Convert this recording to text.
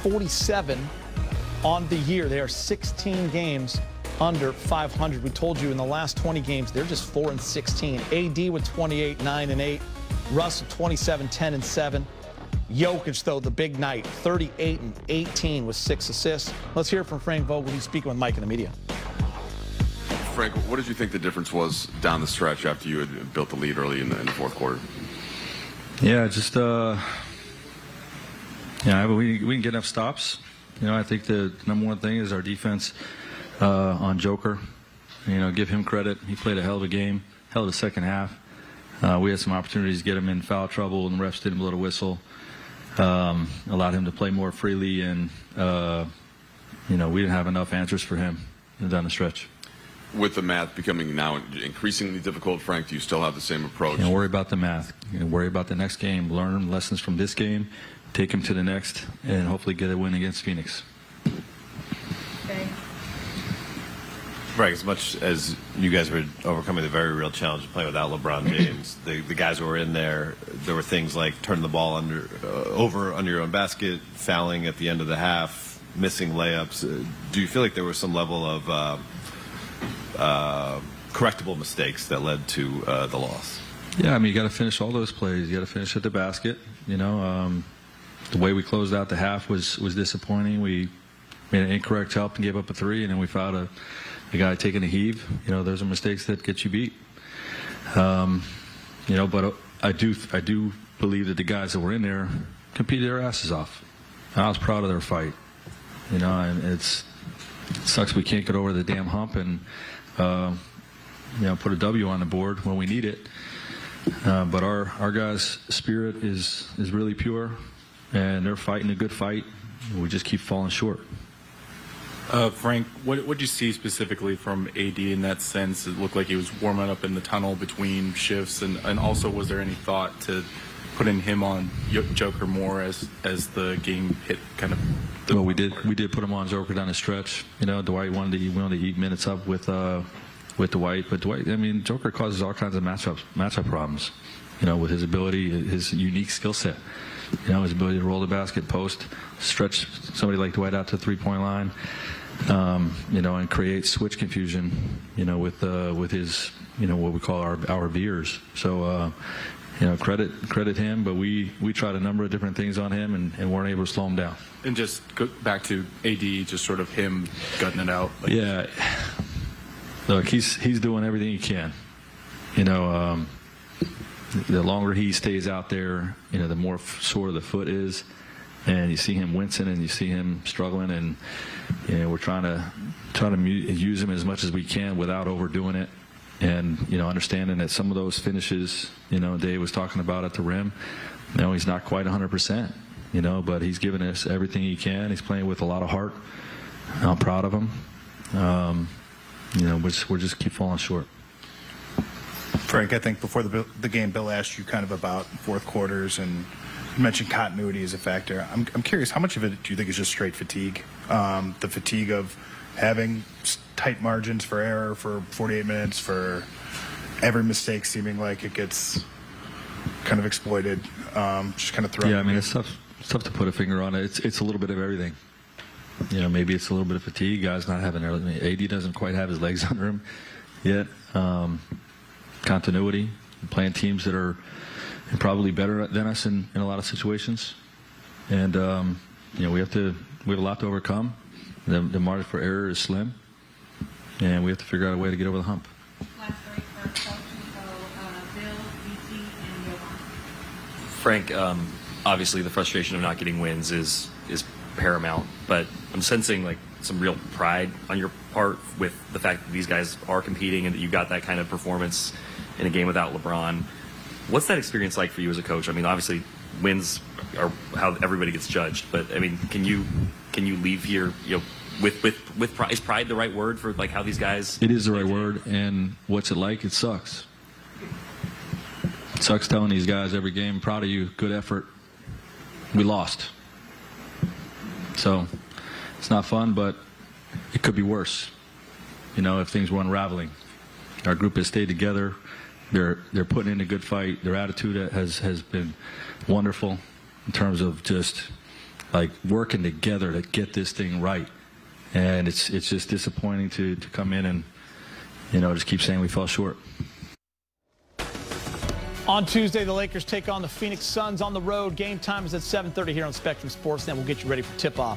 47 on the year. They are 16 games under 500. We told you in the last 20 games, they're just 4-16. AD with 28, 9-8. Russ with 27, 10-7. Jokic, though, the big night, 38-18 with 6 assists. Let's hear from Frank Vogel. He's speaking with Mike in the media. Frank, what did you think the difference was down the stretch after you had built the lead early in the fourth quarter? Yeah, just we didn't get enough stops. You know, I think the number one thing is our defense on Joker. You know, give him credit. He played a hell of a game, hell of a second half. We had some opportunities to get him in foul trouble, and the refs didn't blow the whistle. Allowed him to play more freely, and you know, we didn't have enough answers for him down the stretch. With the math becoming now increasingly difficult, Frank, do you still have the same approach? Don't worry about the math. Worry about the next game. Learn lessons from this game, take him to the next, and hopefully get a win against Phoenix. Okay. Frank, as much as you guys were overcoming the very real challenge of playing without LeBron James, the guys who were in there were things like turning the ball over under your own basket, fouling at the end of the half, missing layups. Do you feel like there was some level of correctable mistakes that led to the loss? Yeah, I mean, you got to finish all those plays. You got to finish at the basket. You know, the way we closed out the half was disappointing. We made an incorrect help and gave up a 3, and then we fouled a guy taking a heave. You know, those are mistakes that get you beat. You know, but I do believe that the guys that were in there competed their asses off. I was proud of their fight. You know, and it sucks we can't get over the damn hump and you know, put a W on the board when we need it. But our guys' spirit is really pure, and they're fighting a good fight. We just keep falling short. Frank, what did you see specifically from AD in that sense? It looked like he was warming up in the tunnel between shifts, and also was there any thought to putting him on Joker more as the game hit kind of? Well, we did put him on Joker down the stretch. You know, Dwight wanted to eat minutes up with Dwight, but Dwight, I mean, Joker causes all kinds of matchup problems. You know, with his ability, his unique skill set. You know, his ability to roll the basket, post, stretch somebody like Dwight out to the three-point line. You know, and create switch confusion. You know, with his, you know, what we call our veers. So. You know, credit him, but we tried a number of different things on him and weren't able to slow him down. And just go back to AD, just sort of him gutting it out. Like, yeah, look, he's doing everything he can. You know, the longer he stays out there, you know, the more sore the foot is, and you see him wincing and you see him struggling, and you know, we're trying to use him as much as we can without overdoing it. And, you know, understanding that some of those finishes, you know, Dave was talking about at the rim, you know, he's not quite 100%, you know, but he's giving us everything he can. He's playing with a lot of heart. I'm proud of him. You know, we're just keep falling short. Frank, I think before the game, Bill asked you kind of about fourth quarters, and you mentioned continuity as a factor. I'm curious, how much of it do you think is just straight fatigue? The fatigue of having tight margins for error for 48 minutes, for every mistake seeming like it gets kind of exploited, just kind of thrown. Yeah, I mean, it's tough to put a finger on it. It's a little bit of everything. You know, maybe it's a little bit of fatigue. Guys not having AD doesn't quite have his legs under him yet. Continuity, playing teams that are probably better than us in a lot of situations, and you know, we have a lot to overcome. The margin for error is slim, and we have to figure out a way to get over the hump. Frank, obviously the frustration of not getting wins is paramount, but I'm sensing like some real pride on your part with the fact that these guys are competing and that you got that kind of performance in a game without LeBron. What's that experience like for you as a coach? I mean, obviously wins are how everybody gets judged, but I mean, can you leave here, you know, with pride? Is pride the right word for like how these guys? It is the right word, and what's it like? It sucks. It sucks telling these guys every game, proud of you, good effort. We lost. So it's not fun, but it could be worse. You know, if things were unraveling. Our group has stayed together. They're putting in a good fight. Their attitude has been wonderful in terms of just like working together to get this thing right. And it's just disappointing to come in and, just keep saying we fell short. On Tuesday, the Lakers take on the Phoenix Suns on the road. Game time is at 7:30 here on Spectrum Sports. Then we'll get you ready for tip-off.